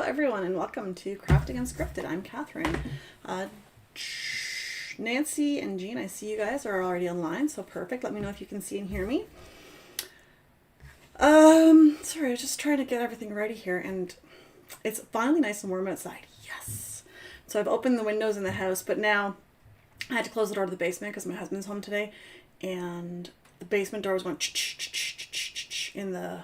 everyone, and welcome to Crafting Unscripted. I'm Katherine. Nancy and Jean, I see you guys are already online, so perfect. Let me know if you can see and hear me. Sorry, I was just trying to get everything ready here, and it's finally nice and warm outside. Yes! So I've opened the windows in the house, but now I had to close the door to the basement because my husband's home today, and the basement door was going in the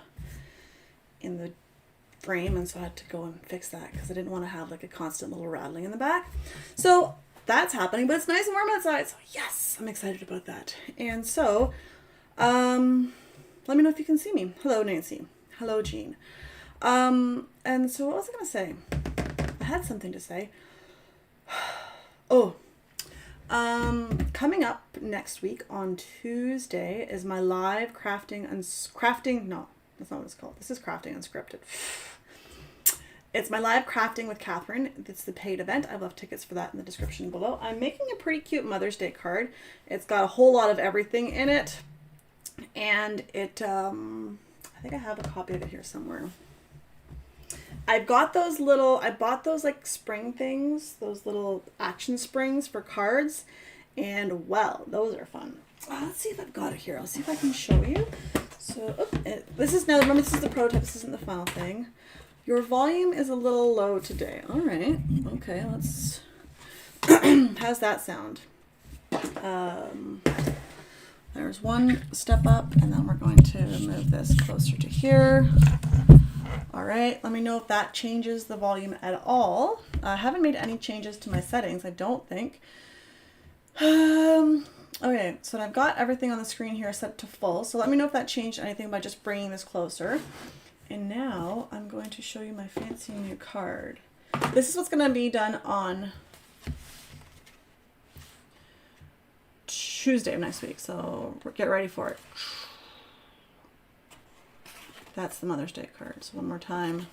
frame, and so I had to go and fix that because I didn't want to have like a constant little rattling in the back. So that's happening, but it's nice and warm outside, so yes, I'm excited about that. And so let me know if you can see me. Hello, Nancy. Hello, Jean. And so what was I gonna say? I had something to say. Coming up next week on Tuesday is my live crafting. No, that's not what it's called. This is Crafting Unscripted. It's my live crafting with Katherine. It's the paid event. I left tickets for that in the description below. I'm making a pretty cute Mother's Day card. It's got a whole lot of everything in it. And it, I think I have a copy of it here somewhere. I bought those like spring things, those little action springs for cards. And well, those are fun. Let's see if I've got it here. I'll see if I can show you. So, this is the prototype. This isn't the final thing. Your volume is a little low today. All right. Okay, let's... How's that sound? There's one step up, and then we're going to move this closer to here. All right. Let me know if that changes the volume at all. I haven't made any changes to my settings, I don't think. Okay, so I've got everything on the screen here set to full. So let me know if that changed anything by just bringing this closer. And now I'm going to show you my fancy new card. This is what's going to be done on Tuesday of next week. So get ready for it. That's the Mother's Day card. So one more time.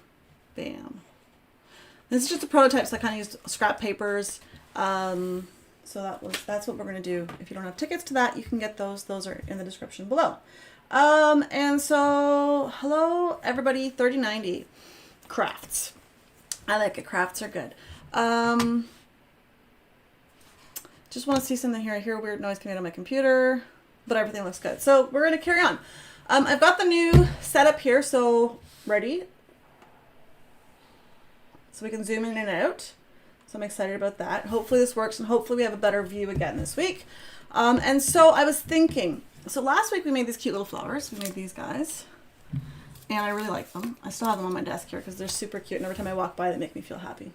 Bam. This is just a prototype, so I kind of used scrap papers. So that's what we're going to do. If you don't have tickets to that, you can get those. Those are in the description below. And so, hello, everybody, 3090 crafts. I like it. Crafts are good. Just want to see something here. I hear a weird noise coming out of my computer, but everything looks good. So we're going to carry on. I've got the new setup here, so ready. So we can zoom in and out. So I'm excited about that. Hopefully this works, and hopefully we have a better view again this week. And so I was thinking, so last week we made these cute little flowers. We made these guys, and I really like them. I still have them on my desk here because they're super cute, and every time I walk by they make me feel happy.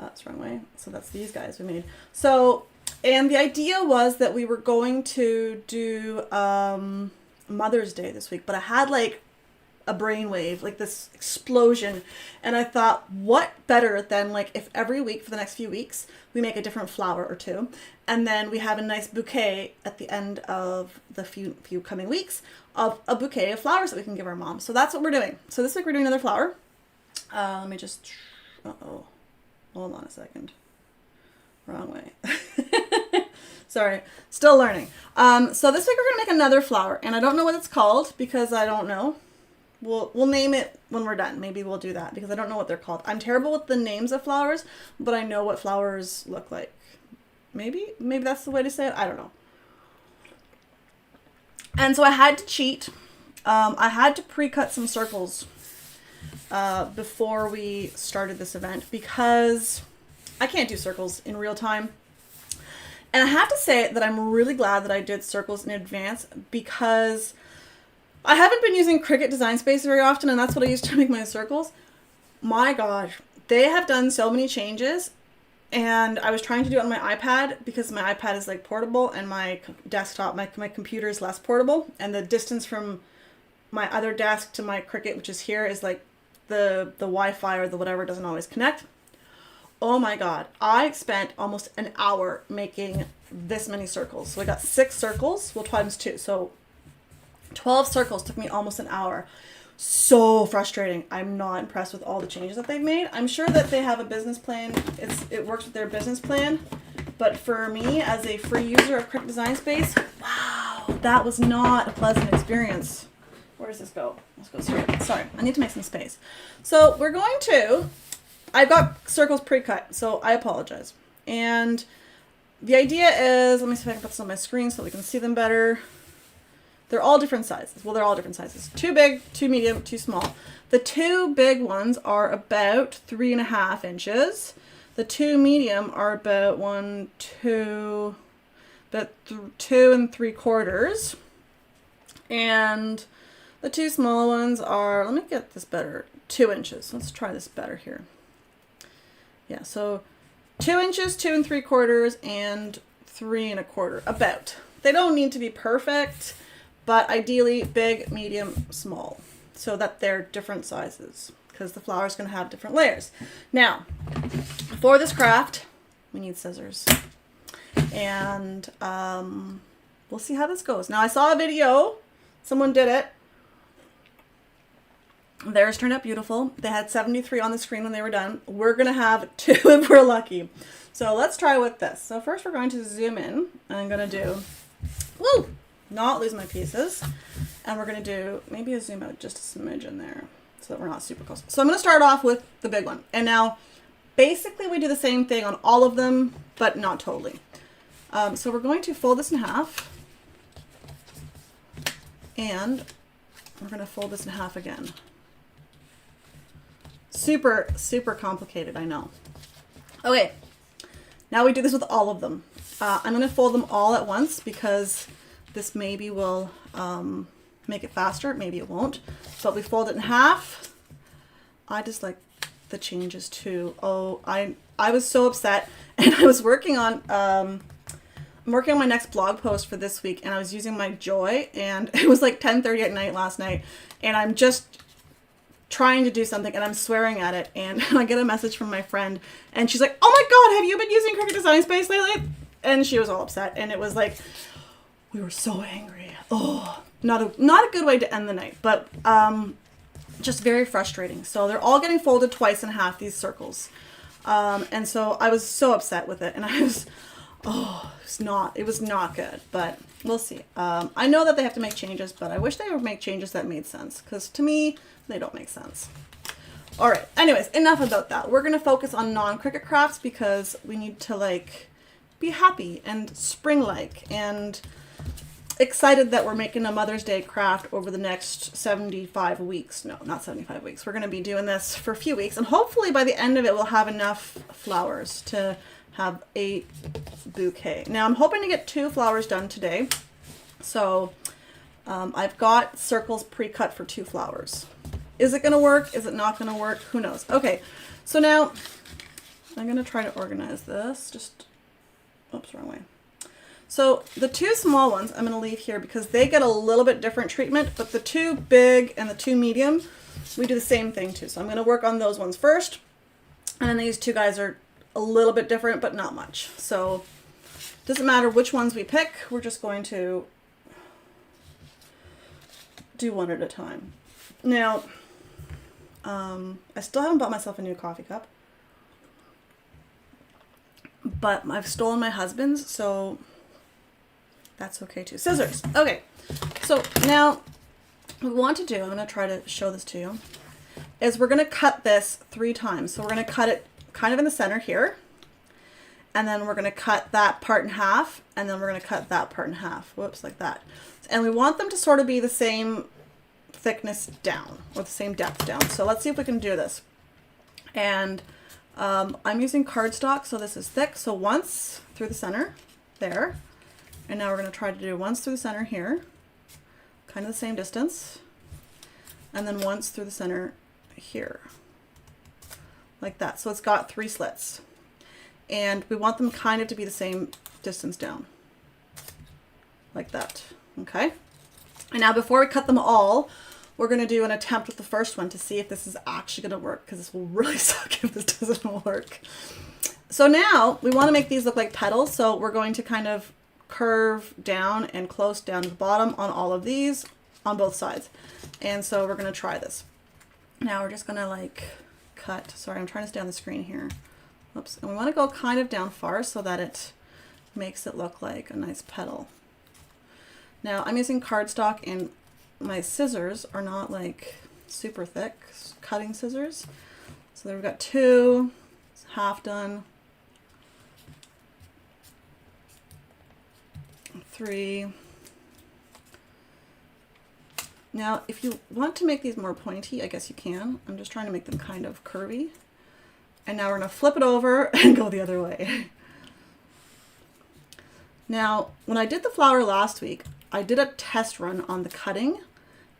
That's the wrong way. So that's these guys we made. So, and the idea was that we were going to do Mother's Day this week, but I had like a brainwave, like this explosion, and I thought, what better than like if every week for the next few weeks we make a different flower or two, and then we have a nice bouquet at the end of the few coming weeks of a bouquet of flowers that we can give our mom. So that's what we're doing. So this week we're doing another flower. Let me just, hold on a second. Wrong way. Sorry, still learning. So this week we're gonna make another flower, and I don't know what it's called because I don't know. We'll name it when we're done. Maybe we'll do that because I don't know what they're called. I'm terrible with the names of flowers, but I know what flowers look like. Maybe that's the way to say it. I don't know. And so I had to cheat. I had to pre-cut some circles before we started this event because I can't do circles in real time. And I have to say that I'm really glad that I did circles in advance because I haven't been using Cricut Design Space very often, and that's what I use to make my circles. My gosh, they have done so many changes, and I was trying to do it on my iPad because my iPad is like portable, and my desktop, my computer is less portable, and the distance from my other desk to my Cricut, which is here, is like the Wi-Fi or the whatever doesn't always connect. Oh my God, I spent almost an hour making this many circles. So I got 6 circles, well, times 2, so 12 circles took me almost an hour. So frustrating. I'm not impressed with all the changes that they've made. I'm sure that they have a business plan. It works with their business plan. But for me, as a free user of Cricut Design Space, wow, that was not a pleasant experience. Where does this go? Let's go straight. Sorry, I need to make some space. So we're going to I've got circles pre-cut, so I apologize. And the idea is, let me see if I can put this on my screen so we can see them better. They're all different sizes. Well, they're all different sizes. 2 big, 2 medium, 2 small. The 2 big ones are about 3.5 inches. The 2 medium are about 2 and 3/4. And the 2 small ones are, let me get this better, 2 inches. Let's try this better here. Yeah, so 2 inches, 2 and 3/4, and 3 1/4, about. They don't need to be perfect, but ideally big, medium, small, so that they're different sizes, because the flower is going to have different layers. Now, for this craft, we need scissors, and we'll see how this goes. Now, I saw a video, someone did it. Theirs turned out beautiful. They had 73 on the screen when they were done. We're going to have 2 if we're lucky. So let's try with this. So first we're going to zoom in. I'm going to do, not lose my pieces. And we're going to do maybe a zoom out just a smidge in there so that we're not super close. So I'm going to start off with the big one. And now basically we do the same thing on all of them, but not totally. So we're going to fold this in half. And we're going to fold this in half again. Super, super complicated, I know. Okay, now we do this with all of them. I'm going to fold them all at once because this maybe will make it faster, maybe it won't. But we fold it in half. I just like the changes too. Oh, I was so upset, and I was working on I'm working on my next blog post for this week, and I was using my Joy, and it was like 10:30 at night last night, and I'm just trying to do something and I'm swearing at it, and I get a message from my friend and she's like, "Oh my god, have you been using Cricut Design Space lately?" And she was all upset, and it was like, we were so angry. Oh, not a good way to end the night, but just very frustrating. So they're all getting folded twice in half, these circles. And so I was so upset with it, and I was, it was not good, but we'll see. I know that they have to make changes, but I wish they would make changes that made sense, because to me, they don't make sense. All right, anyways, enough about that. We're going to focus on non-Cricut crafts because we need to like be happy and spring-like and excited that we're making a Mother's Day craft over the next 75 weeks. No, not 75 weeks. We're going to be doing this for a few weeks, and hopefully by the end of it, we'll have enough flowers to have a bouquet. Now, I'm hoping to get 2 flowers done today. So I've got circles pre-cut for 2 flowers. Is it going to work? Is it not going to work? Who knows? Okay, so now I'm going to try to organize this. Just, oops, wrong way. So the 2 small ones I'm going to leave here because they get a little bit different treatment, but the 2 big and the 2 medium, we do the same thing too. So I'm going to work on those ones first, and then these 2 guys are a little bit different, but not much. So it doesn't matter which ones we pick. We're just going to do one at a time. Now, I still haven't bought myself a new coffee cup, but I've stolen my husband's, so that's okay too. Scissors. Okay, so now what we want to do, I'm going to try to show this to you, is we're going to cut this 3 times. So we're going to cut it kind of in the center here, and then we're going to cut that part in half, and then we're going to cut that part in half. Whoops, like that. And we want them to sort of be the same thickness down, or the same depth down. So let's see if we can do this. And I'm using cardstock, so this is thick. So once through the center there, and now we're going to try to do once through the center here, kind of the same distance, and then once through the center here, like that. So it's got 3 slits, and we want them kind of to be the same distance down, like that. Okay. And now before we cut them all, we're going to do an attempt with the first one to see if this is actually going to work, because this will really suck if this doesn't work. So now we want to make these look like petals. So we're going to kind of curve down and close down to the bottom on all of these on both sides. And so we're going to try this. Now we're just going to like cut. Sorry, I'm trying to stay on the screen here. Oops. And we want to go kind of down far so that it makes it look like a nice petal. Now I'm using cardstock, and my scissors are not like super thick cutting scissors. So there we've got 2, it's half done. 3. Now, if you want to make these more pointy, I guess you can. I'm just trying to make them kind of curvy. And now we're going to flip it over and go the other way. Now, when I did the flower last week, I did a test run on the cutting.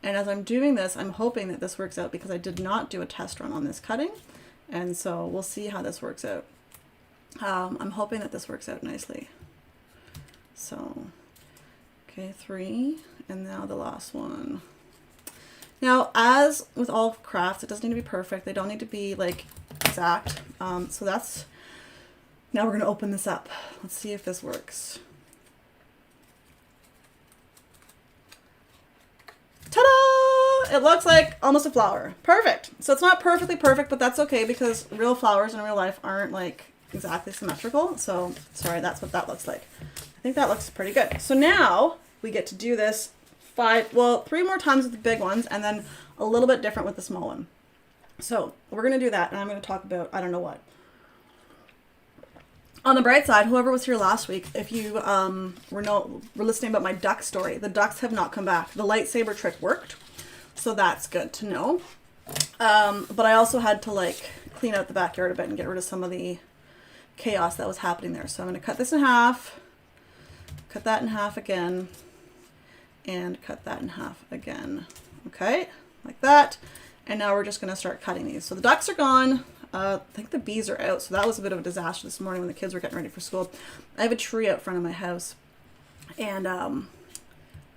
And as I'm doing this, I'm hoping that this works out because I did not do a test run on this cutting. And so we'll see how this works out. I'm hoping that this works out nicely. So, okay, 3, and now the last one. Now, as with all crafts, it doesn't need to be perfect. They don't need to be like exact. So that's, now we're going to open this up. Let's see if this works. Ta-da! It looks like almost a flower. Perfect. So it's not perfectly perfect, but that's okay because real flowers in real life aren't like exactly symmetrical. So sorry, that's what that looks like. I think that looks pretty good. So now we get to do this 3 more times with the big ones and then a little bit different with the small one. So we're going to do that and I'm going to talk about, I don't know what. On the bright side, whoever was here last week, if you were listening about my duck story, the ducks have not come back. The lightsaber trick worked, so that's good to know. But I also had to like clean out the backyard a bit and get rid of some of the chaos that was happening there. So I'm going to cut this in half, cut that in half again, and cut that in half again. Okay, like that. And now we're just going to start cutting these. So the ducks are gone. I think the bees are out, so that was a bit of a disaster this morning when the kids were getting ready for school. I have a tree out front of my house, and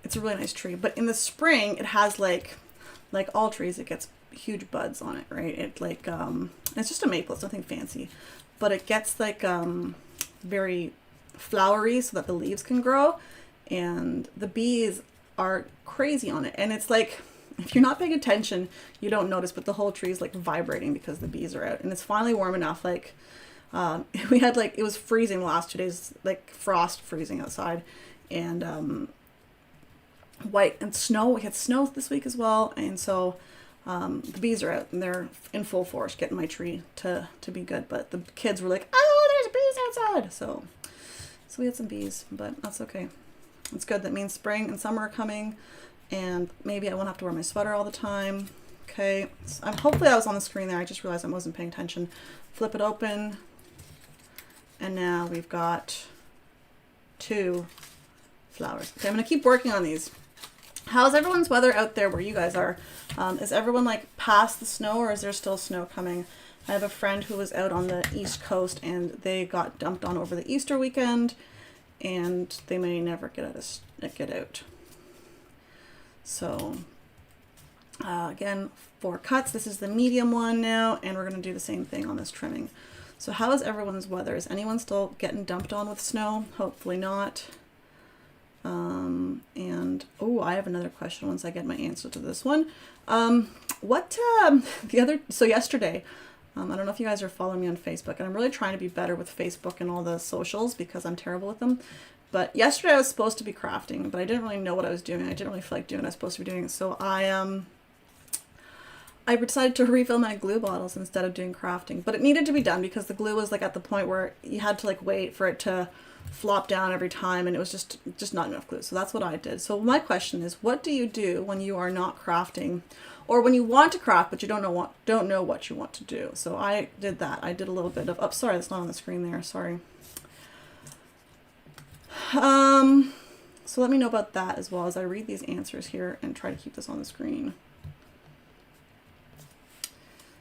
it's a really nice tree. But in the spring, it has like all trees, it gets huge buds on it, right? It like it's just a maple, it's nothing fancy, but it gets like very flowery so that the leaves can grow, and the bees are crazy on it, and it's like, if you're not paying attention, you don't notice, but the whole tree is like vibrating because the bees are out. And it's finally warm enough. Like, we had like, it was freezing the last 2 days, like frost freezing outside, and white and snow. We had snow this week as well. And so the bees are out and they're in full force getting my tree to be good. But the kids were like, oh, there's bees outside. So we had some bees, but that's okay. It's good. That means spring and summer are coming. And maybe I won't have to wear my sweater all the time. Okay, so hopefully I was on the screen there. I just realized I wasn't paying attention. Flip it open. And now we've got 2 flowers. Okay, I'm going to keep working on these. How's everyone's weather out there where you guys are? Is everyone like past the snow or is there still snow coming? I have a friend who was out on the East Coast and they got dumped on over the Easter weekend and they may never get out. So again, 4 cuts. This is the medium one now, and we're going to do the same thing on this trimming. So how is everyone's weather? Is anyone still getting dumped on with snow? Hopefully not. And oh, I have another question once I get my answer to this one. So yesterday, I don't know if you guys are following me on Facebook, and I'm really trying to be better with Facebook and all the socials because I'm terrible with them. But yesterday I was supposed to be crafting, but I didn't really know what I was doing. I didn't really feel like doing what I was supposed to be doing. So I decided to refill my glue bottles instead of doing crafting. But it needed to be done because the glue was like at the point where you had to like wait for it to flop down every time, and it was just not enough glue. So that's what I did. So my question is, what do you do when you are not crafting, or when you want to craft but you don't know what you want to do? So I did that. I did a little bit of, oh, sorry, that's not on the screen there. Sorry. So let me know about that as well as I read these answers here and try to keep this on the screen.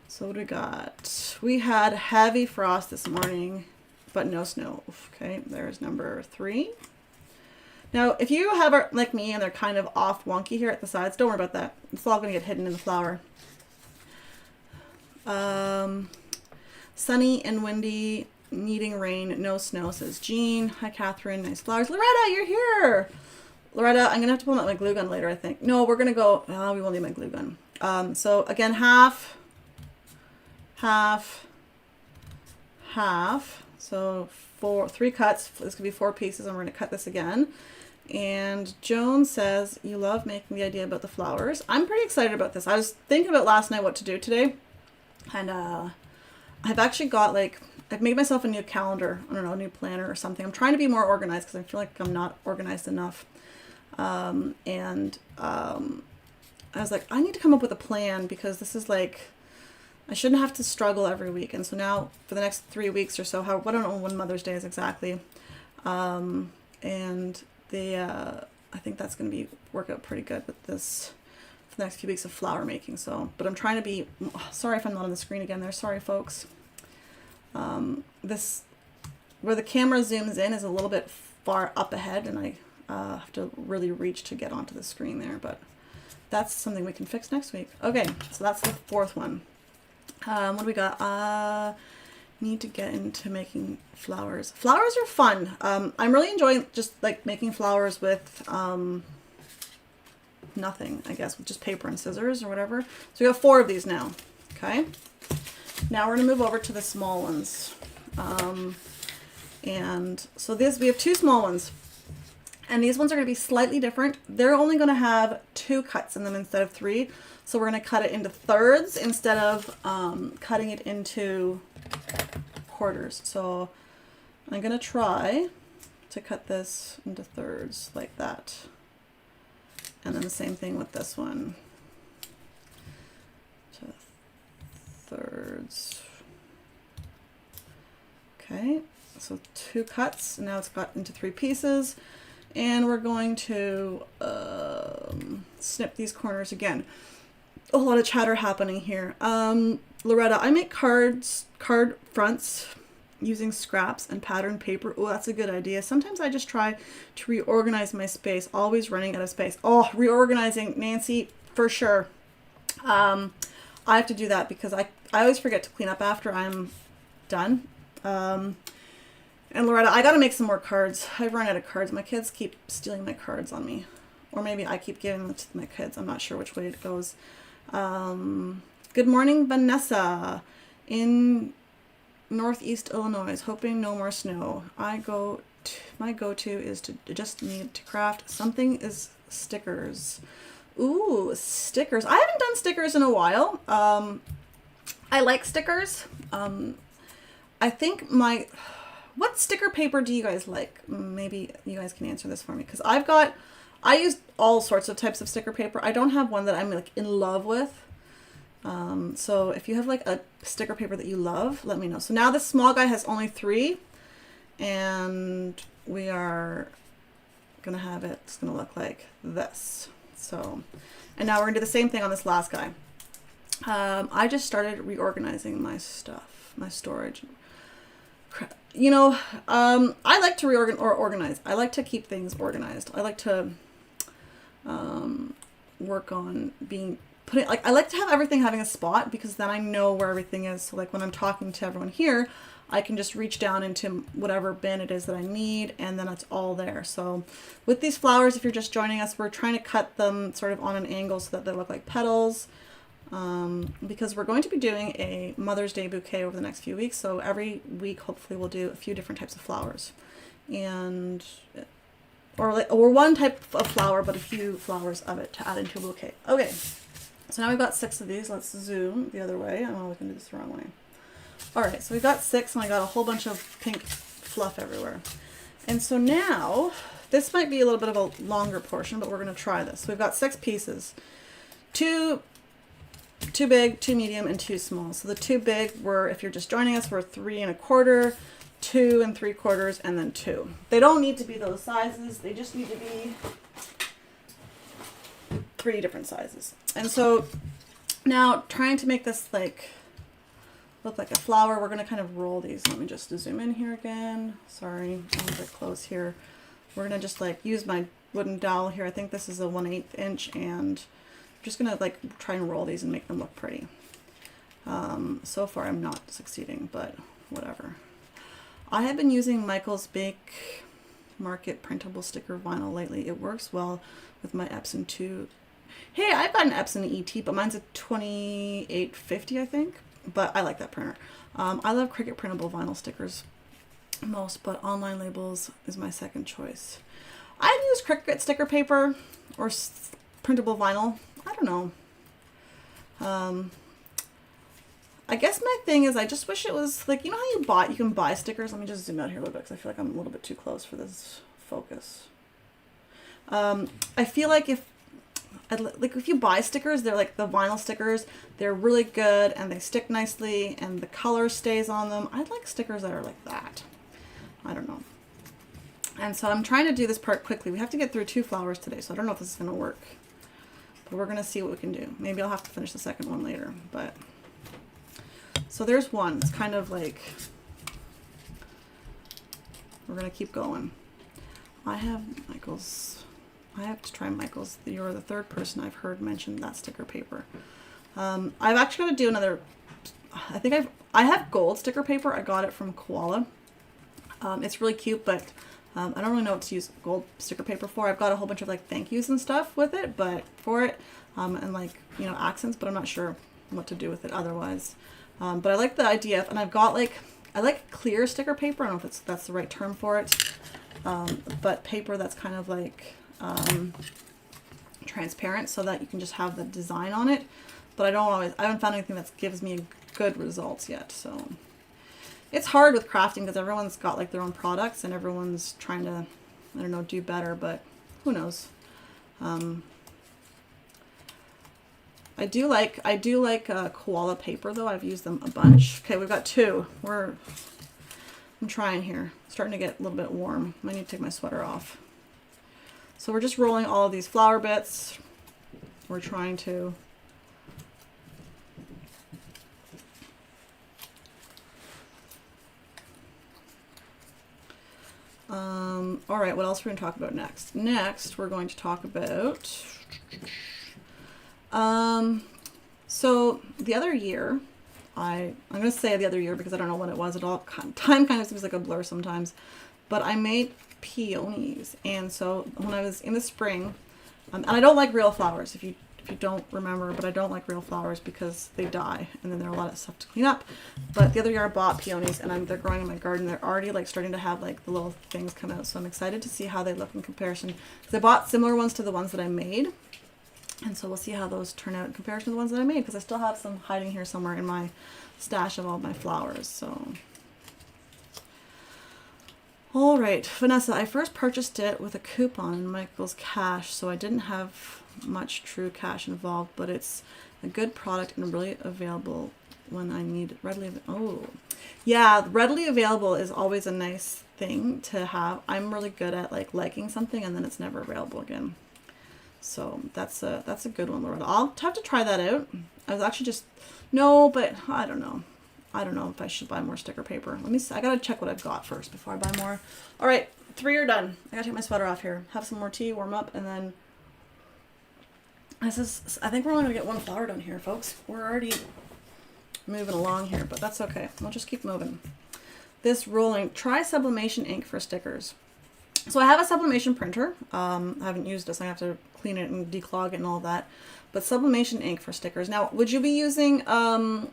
So what do we got? We had heavy frost this morning, but no snow. Okay, there's number 3. Now, if you have like me and they're kind of off wonky here at the sides, don't worry about that. It's all going to get hidden in the flower. Sunny and windy. Needing rain, no snow, says Jean. Hi, Catherine. Nice flowers. Loretta, you're here. Loretta, I'm going to have to pull out my glue gun later, I think. No, we're going to go. Oh, we won't need my glue gun. So, again, half. So, 3 cuts. This could be 4 pieces, and we're going to cut this again. And Joan says, you love making the idea about the flowers. I'm pretty excited about this. I was thinking about last night what to do today. And, I've actually got like, I've made myself a new calendar, I don't know, a new planner or something. I'm trying to be more organized because I feel like I'm not organized enough. I was like, I need to come up with a plan because this is like, I shouldn't have to struggle every week. And so now for the next 3 weeks or so, I don't know when Mother's Day is exactly. And I think that's going to work out pretty good with this for the next few weeks of flower making. So, but I'm trying to be, sorry if I'm not on the screen again there. Sorry, folks. This, where the camera zooms in is a little bit far up ahead and I have to really reach to get onto the screen there, but that's something we can fix next week. Okay, so that's the fourth one. What do we got? Need to get into making flowers. Flowers are fun. I'm really enjoying just like making flowers with nothing, I guess, with just paper and scissors or whatever. So we have 4 of these now. Okay. Now we're gonna move over to the small ones. And so we have 2 small ones. And these ones are going to be slightly different. They're only going to have 2 cuts in them instead of 3. So we're going to cut it into thirds instead of cutting it into quarters. So I'm going to try to cut this into thirds like that. And then the same thing with this one. To thirds. Okay, so 2 cuts. Now it's got into 3 pieces. And we're going to snip these corners again. A lot of chatter happening here. Loretta, I make card fronts using scraps and patterned paper. Oh, that's a good idea. Sometimes I just try to reorganize my space, always running out of space. Oh, reorganizing, Nancy, for sure. I have to do that because I always forget to clean up after I'm done. And Loretta, I got to make some more cards. I've run out of cards. My kids keep stealing my cards on me. Or maybe I keep giving them to my kids. I'm not sure which way it goes. Good morning, Vanessa. In Northeast Illinois, hoping no more snow. My go-to is to just need to craft something is stickers. Ooh, stickers. I haven't done stickers in a while. I like stickers. I think what sticker paper do you guys like? Maybe you guys can answer this for me because I use all sorts of types of sticker paper. I don't have one that I'm like in love with. So if you have like a sticker paper that you love, let me know. So now this small guy has only 3 and we are going to have it's going to look like this. So, and now we're gonna do the same thing on this last guy. I just started reorganizing my stuff, my storage. You know, I like to organize. I like to keep things organized. I like to work on I like to have everything having a spot because then I know where everything is. So like when I'm talking to everyone here, I can just reach down into whatever bin it is that I need and then it's all there. So with these flowers, if you're just joining us, we're trying to cut them sort of on an angle so that they look like petals. Because we're going to be doing a Mother's Day bouquet over the next few weeks. So every week, hopefully we'll do a few different types of flowers or one type of flower, but a few flowers of it to add into a bouquet. Okay. So now we've got 6 of these. Let's zoom the other way. I'm looking at this the wrong way. All right. So we've got 6 and I got a whole bunch of pink fluff everywhere. And so now this might be a little bit of a longer portion, but we're going to try this. So we've got 6 pieces, 2 big, 2 medium, and 2 small. So the 2 big were, if you're just joining us, were 3 1/4, 2 3/4, and then 2. They don't need to be those sizes. They just need to be 3 different sizes. And so now trying to make this look like a flower, we're going to kind of roll these. Let me just zoom in here again. Sorry, I'm a bit close here. We're going to just use my wooden dowel here. I think this is a 1/8 inch and I'm just going to try and roll these and make them look pretty. So far I'm not succeeding, but whatever. I have been using Michael's Bake Market printable sticker vinyl lately. It works well with my Epson 2. Hey, I've got an Epson ET, but mine's a 2850, I think. But I like that printer. I love Cricut printable vinyl stickers most, but online labels is my second choice. I've used Cricut sticker paper or printable vinyl. I don't know. I guess my thing is I just wish it was like, you know how you can buy stickers? Let me just zoom out here a little bit because I feel like I'm a little bit too close for this focus. I feel like if you buy stickers, they're like the vinyl stickers, they're really good and they stick nicely and the color stays on them. I'd like stickers that are like that. I don't know. And so I'm trying to do this part quickly. We have to get through 2 flowers today, so I don't know if this is going to work. But we're going to see what we can do. Maybe I'll have to finish the second one later. But so there's one. It's kind of like, we're going to keep going. I have Michael's. I have to try Michael's. You're the 3rd person I've heard mention that sticker paper. I've actually got to do another. I think I have gold sticker paper. I got it from Koala. It's really cute, but I don't really know what to use gold sticker paper for. I've got a whole bunch of like thank yous and stuff with it, but for it, and like, you know, accents, but I'm not sure what to do with it otherwise. But I like the idea, and I've got like, I like clear sticker paper. I don't know if that's the right term for it, but paper that's kind of like transparent so that you can just have the design on it. But I haven't found anything that gives me good results yet, so. It's hard with crafting because everyone's got like their own products and everyone's trying to, I don't know, do better, but who knows. I do like Koala paper though. I've used them a bunch. Okay, we've got 2. I'm trying here. Starting to get a little bit warm. I need to take my sweater off. So we're just rolling all of these flower bits. We're trying to all right, what else are we going to talk about next? Next, we're going to talk about, so the other year, I'm going to say the other year because I don't know when it was at all. Time kind of seems like a blur sometimes, but I made peonies. And so when I was in the spring, and I don't like real flowers, if you don't remember, but I don't like real flowers because they die and then there are a lot of stuff to clean up. But the other year I bought peonies and they're growing in my garden. They're already like starting to have like the little things come out. So I'm excited to see how they look in comparison. Because I bought similar ones to the ones that I made. And so we'll see how those turn out in comparison to the ones that I made. Because I still have some hiding here somewhere in my stash of all my flowers. So. All right, Vanessa, I first purchased it with a coupon in Michael's Cash. So I didn't have much true cash involved, but it's a good product and really available when I need it. Oh yeah, readily available is always a nice thing to have. I'm really good at like liking something and then it's never available again, so that's a good one, Loretta. I'll have to try that out. I was actually but I don't know if I should buy more sticker paper. Let me see. I gotta check what I've got first before I buy more. All right, 3 are done. I gotta take my sweater off here, have some more tea, warm up, and then I think we're only going to get 1 flower done here, folks. We're already moving along here, but that's okay. We'll just keep moving. This rolling, try sublimation ink for stickers. So I have a sublimation printer. I haven't used it, so I have to clean it and declog it and all that. But sublimation ink for stickers. Now, would you be using, I'm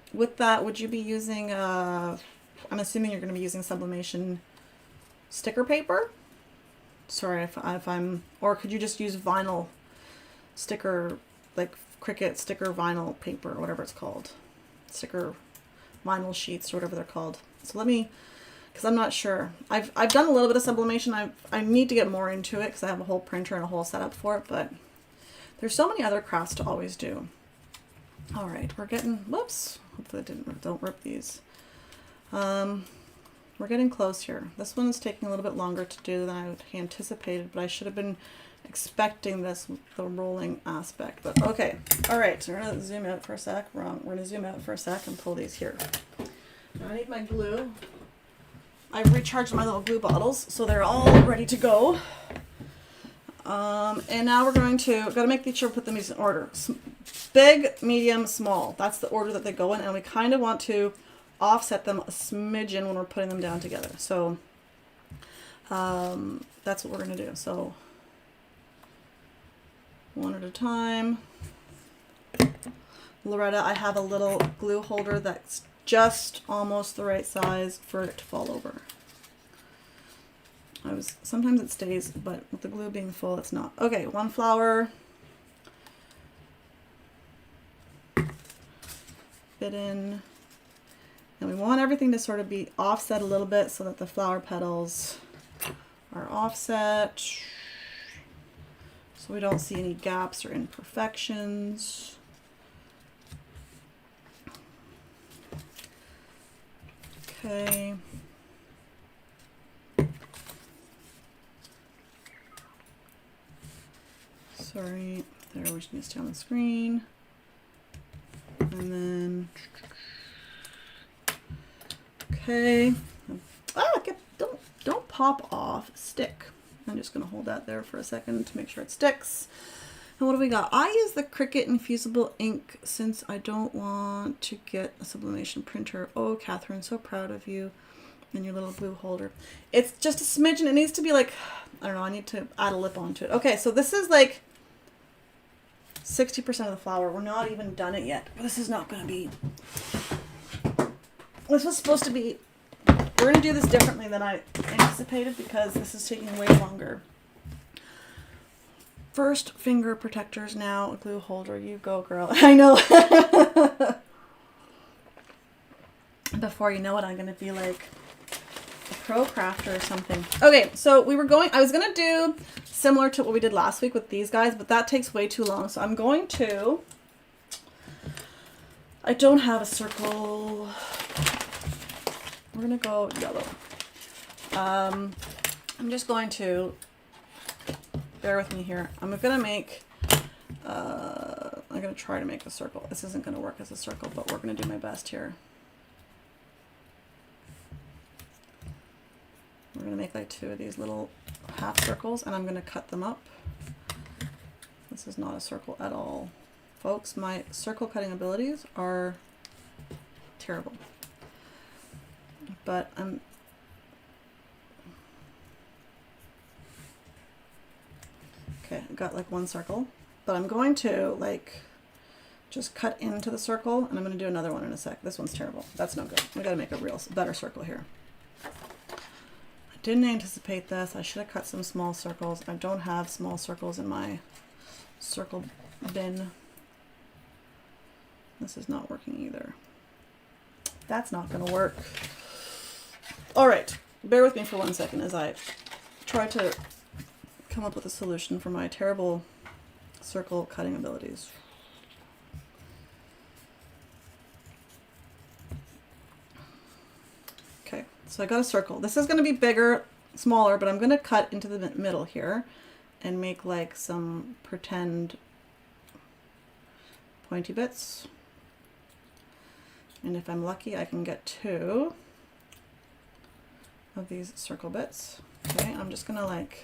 assuming you're going to be using sublimation sticker paper? Sorry if I'm, or could you just use vinyl sticker, like Cricut sticker vinyl paper or whatever it's called, sticker vinyl sheets or whatever they're called. So let me, because I'm not sure. I've done a little bit of sublimation. I need to get more into it because I have a whole printer and a whole setup for it, but there's so many other crafts to always do. All right, we're getting, whoops, hopefully don't rip these. We're getting close here. This one is taking a little bit longer to do than I anticipated, but I should have been expecting this, the rolling aspect, but okay. All right, so we're gonna zoom out for a sec. We're gonna zoom out for a sec and pull these here. Now I need my glue. I've recharged my little glue bottles, so they're all ready to go. And now we're gotta make sure we put them in order. Big, medium, small. That's the order that they go in, and we kind of want to offset them a smidgen when we're putting them down together. So that's what we're gonna do. So one at a time. Loretta, I have a little glue holder that's just almost the right size for it to fall over. Sometimes it stays, but with the glue being full, it's not. Okay, 1 flower. Fit in. And we want everything to sort of be offset a little bit so that the flower petals are offset. So we don't see any gaps or imperfections. Okay. Sorry, there, we're just going to stay on the screen. And then, okay. Ah, don't pop off, stick. I'm just going to hold that there for a second to make sure it sticks. And what do we got? I use the Cricut infusible ink since I don't want to get a sublimation printer. Oh, Catherine, so proud of you and your little blue holder. It's just a smidgen. It needs to be like, I don't know, I need to add a lip onto it. Okay, so this is like 60% of the flower. We're not even done it yet. This is not going to be, this was supposed to be, we're going to do this differently than I anticipated because this is taking way longer. First finger protectors now, a glue holder. You go, girl. I know. Before you know it, I'm going to be like a pro crafter or something. Okay, so I was going to do similar to what we did last week with these guys, but that takes way too long. So I'm going to, I don't have a circle. We're going to go yellow. I'm just going to, bear with me here. I'm going to make, I'm going to try to make a circle. This isn't going to work as a circle, but we're going to do my best here. We're going to make like 2 of these little half circles and I'm going to cut them up. This is not a circle at all. Folks, my circle cutting abilities are terrible. But I'm okay, I got like 1 circle, but I'm going to like just cut into the circle and I'm going to do another one in a sec. This one's terrible. That's no good. We got to make a better circle here. I didn't anticipate this. I should have cut some small circles. I don't have small circles in my circle bin. This is not working either. That's not going to work. All right, bear with me for 1 second as I try to come up with a solution for my terrible circle cutting abilities. Okay, so I got a circle. This is going to be bigger, smaller, but I'm going to cut into the middle here and make like some pretend pointy bits. And if I'm lucky, I can get 2 of these circle bits. Okay, I'm just gonna like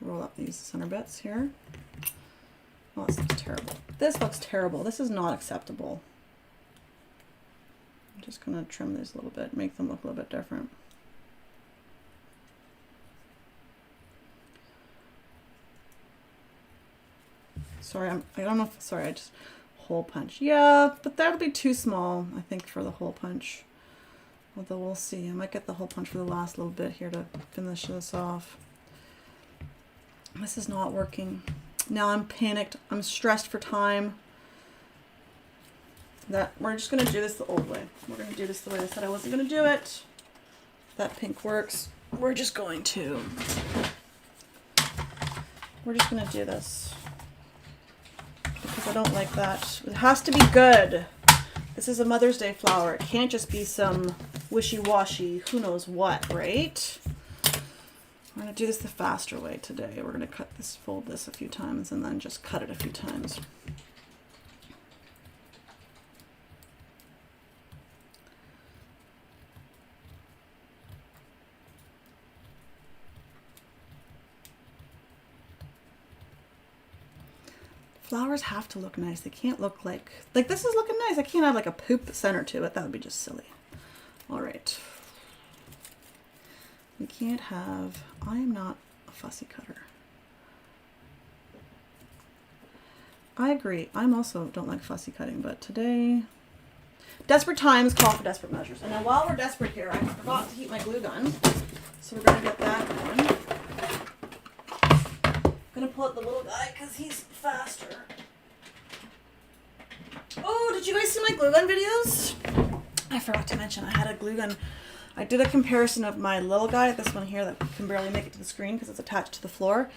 roll up these center bits here. Oh, this looks terrible. This looks terrible. This is not acceptable. I'm just gonna trim these a little bit, make them look a little bit different. Sorry, I don't know if, sorry, I just hole punch. Yeah, but that'll be too small, I think, for the hole punch. Although we'll see. I might get the hole punch for the last little bit here to finish this off. This is not working. Now I'm panicked. I'm stressed for time. We're just going to do this the old way. We're going to do this the way I said I wasn't going to do it. That pink works. We're just going to do this. Because I don't like that. It has to be good. This is a Mother's Day flower. It can't just be some wishy-washy, who knows what, right? We're going to do this the faster way today. We're going to cut this, fold this a few times, and then just cut it a few times. Flowers have to look nice. They can't look like this is looking nice. I can't have like a poop center to it. That would be just silly. All right. We can't have, I am not a fussy cutter. I agree. I'm also don't like fussy cutting, but today, desperate times call for desperate measures. And now while we're desperate here, I forgot to heat my glue gun. So we're going to get that going. I'm going to pull out the little guy because he's faster. Oh, did you guys see my glue gun videos? I forgot to mention I had a glue gun. I did a comparison of my little guy, this one here that can barely make it to the screen because it's attached to the floor.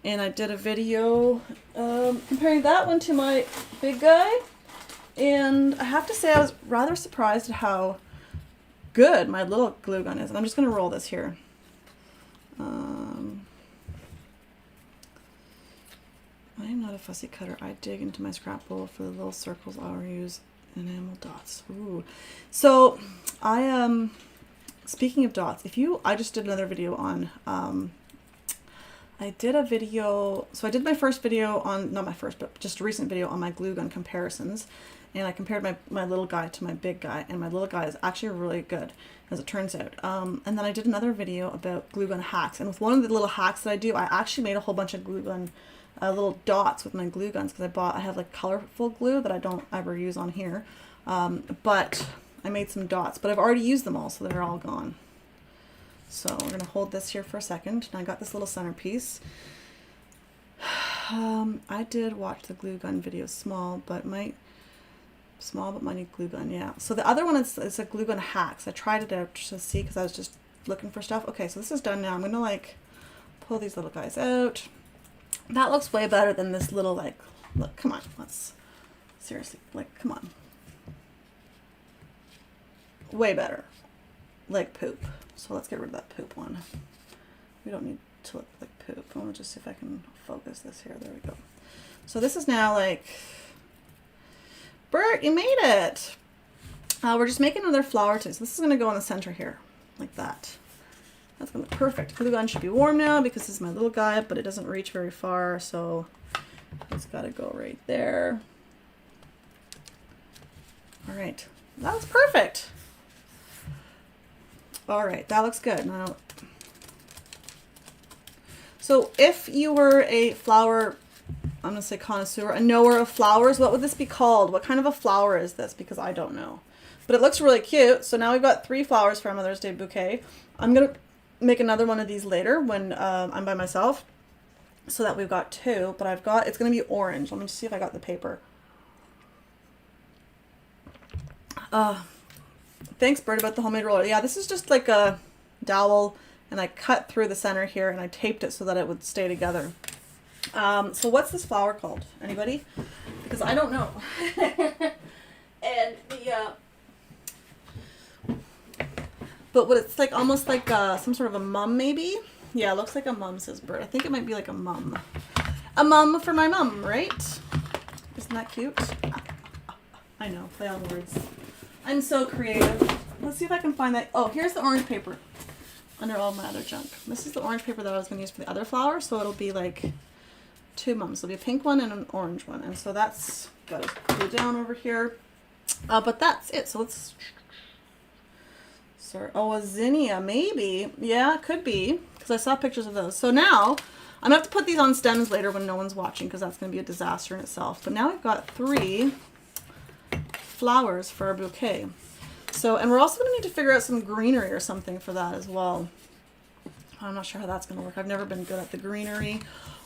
And I did a video comparing that one to my big guy. And I have to say I was rather surprised at how good my little glue gun is. And I'm just going to roll this here. I'm not a fussy cutter. I dig into my scrap bowl for the little circles. I'll use enamel dots. Ooh. So I speaking of dots, I just did another video on I did a video, so I did my first video on, not my first, but just a recent video on my glue gun comparisons. And I compared my little guy to my big guy, and my little guy is actually really good, as it turns out. And then I did another video about glue gun hacks. And with one of the little hacks that I do, I actually made a whole bunch of glue gun little dots with my glue guns, because I have like colorful glue that I don't ever use on here. But I made some dots, but I've already used them all, so they're all gone. So we're going to hold this here for a second. And I got this little centerpiece. I did watch the glue gun video, small but mighty glue gun, yeah. So the other one is a glue gun hacks. I tried it out to see because I was just looking for stuff. Okay, so this is done now. I'm going to like pull these little guys out. That looks way better than this little like, look, come on, let's, seriously, like, come on. Way better. Like poop. So let's get rid of that poop one. We don't need to look like poop. I want to just see if I can focus this here. There we go. So this is now like, Bert, you made it. We're just making another flower too. So this is going to go in the center here, like that. That's going to look perfect. Glue gun should be warm now because this is my little guy, but it doesn't reach very far, so it's got to go right there. All right, that looks perfect. All right, that looks good. Now, so if you were a flower, I'm gonna say connoisseur, a knower of flowers, what would this be called? What kind of a flower is this? Because I don't know. But it looks really cute. So now we've got 3 flowers for our Mother's Day bouquet. I'm gonna make another one of these later when I'm by myself, so that we've got 2. But it's gonna be orange. Let me see if I got the paper. Thanks, Bert, about the homemade roller. Yeah, this is just like a dowel, and I cut through the center here, and I taped it so that it would stay together. So what's this flower called? Anybody? Because I don't know. And but what it's like, almost like some sort of a mum, maybe? Yeah, it looks like a mum, says Bert. I think it might be like a mum. A mum for my mum, right? Isn't that cute? I know, play on words. I'm so creative. Let's see if I can find that. Oh, here's the orange paper under all my other junk. This is the orange paper that I was going to use for the other flower, so it'll be like 2 mums. It'll be a pink one and an orange one. And so that's got to go down over here. But that's it. So let's... Sorry. Oh, a zinnia, maybe. Yeah, it could be, because I saw pictures of those. So now I'm going to have to put these on stems later when no one's watching, because that's going to be a disaster in itself. But now we've got 3 flowers for our bouquet. So, and we're also going to need to figure out some greenery or something for that as well. I'm not sure how that's going to work. I've never been good at the greenery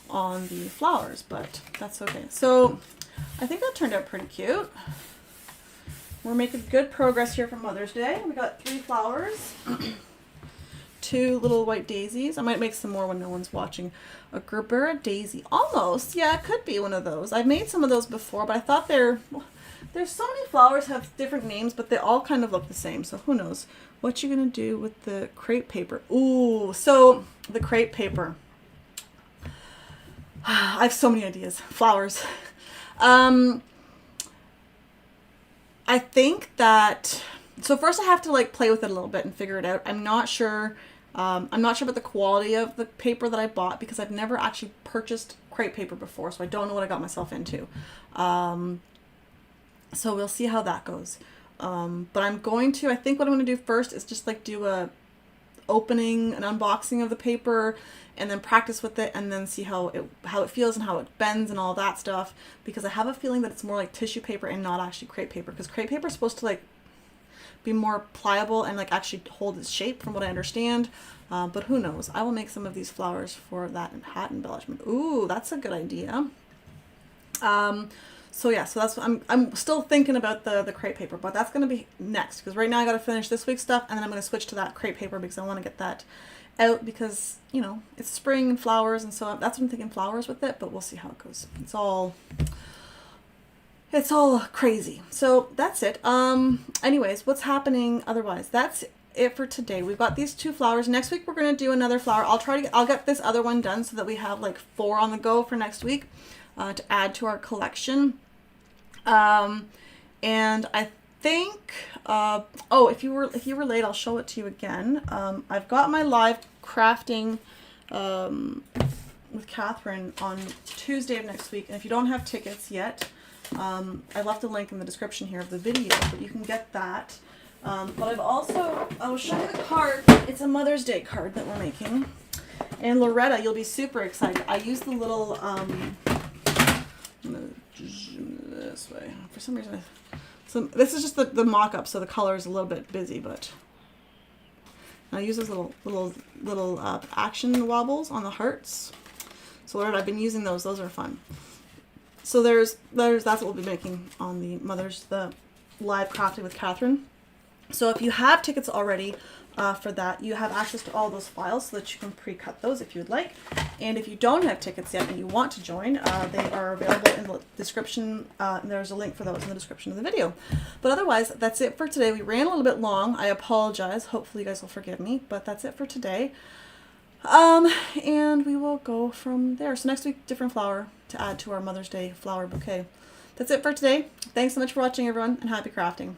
on the flowers, but that's okay. So I think that turned out pretty cute. We're making good progress here for Mother's Day. We got 3 flowers, 2 little white daisies. I might make some more when no one's watching. A Gerbera daisy, almost. Yeah, it could be one of those. I've made some of those before, but I thought there's so many flowers have different names, but they all kind of look the same. So who knows what you're gonna do with the crepe paper? Ooh, so the crepe paper. I have so many ideas. Flowers. I think that, so first I have to like play with it a little bit and figure it out. I'm not sure about the quality of the paper that I bought, because I've never actually purchased crepe paper before, so I don't know what I got myself into. So we'll see how that goes. But I think what I'm going to do first is just like do an unboxing of the paper, and then practice with it, and then see how it feels and how it bends and all that stuff, because I have a feeling that it's more like tissue paper and not actually crepe paper, because crepe paper is supposed to like be more pliable and like actually hold its shape from what I understand. But who knows? I will make some of these flowers for that hat embellishment. Ooh, that's a good idea. So yeah, so that's what I'm still thinking about the crepe paper, but that's going to be next, because right now I got to finish this week's stuff, and then I'm going to switch to that crepe paper because I want to get that out, because you know it's spring and flowers, and so that's what I'm thinking, flowers with it, but we'll see how it goes. It's all crazy. So that's it. Anyways, what's happening otherwise? That's it for today. We've got these 2 flowers. Next week we're going to do another flower. I'll get this other one done so that we have like 4 on the go for next week to add to our collection. And I think if you were late, I'll show it to you again. I've got my live crafting with Katherine on Tuesday of next week, and if you don't have tickets yet, I left a link in the description here of the video, but you can get that. But I'll show you the card. It's a Mother's Day card that we're making. And Loretta, you'll be super excited. I use the little, I'm gonna zoom this way. For some reason, so this is just the mock-up, so the color is a little bit busy, but I use those little action wobbles on the hearts. So Loretta, I've been using those. Those are fun. So that's what we'll be making on the live crafting with Katherine. So if you have tickets already for that, you have access to all those files so that you can pre-cut those if you would like. And if you don't have tickets yet and you want to join, they are available in the description. And there's a link for those in the description of the video. But otherwise, that's it for today. We ran a little bit long. I apologize. Hopefully you guys will forgive me. But that's it for today. And we will go from there. So next week, different flower to add to our Mother's Day flower bouquet. That's it for today. Thanks so much for watching, everyone, and happy crafting.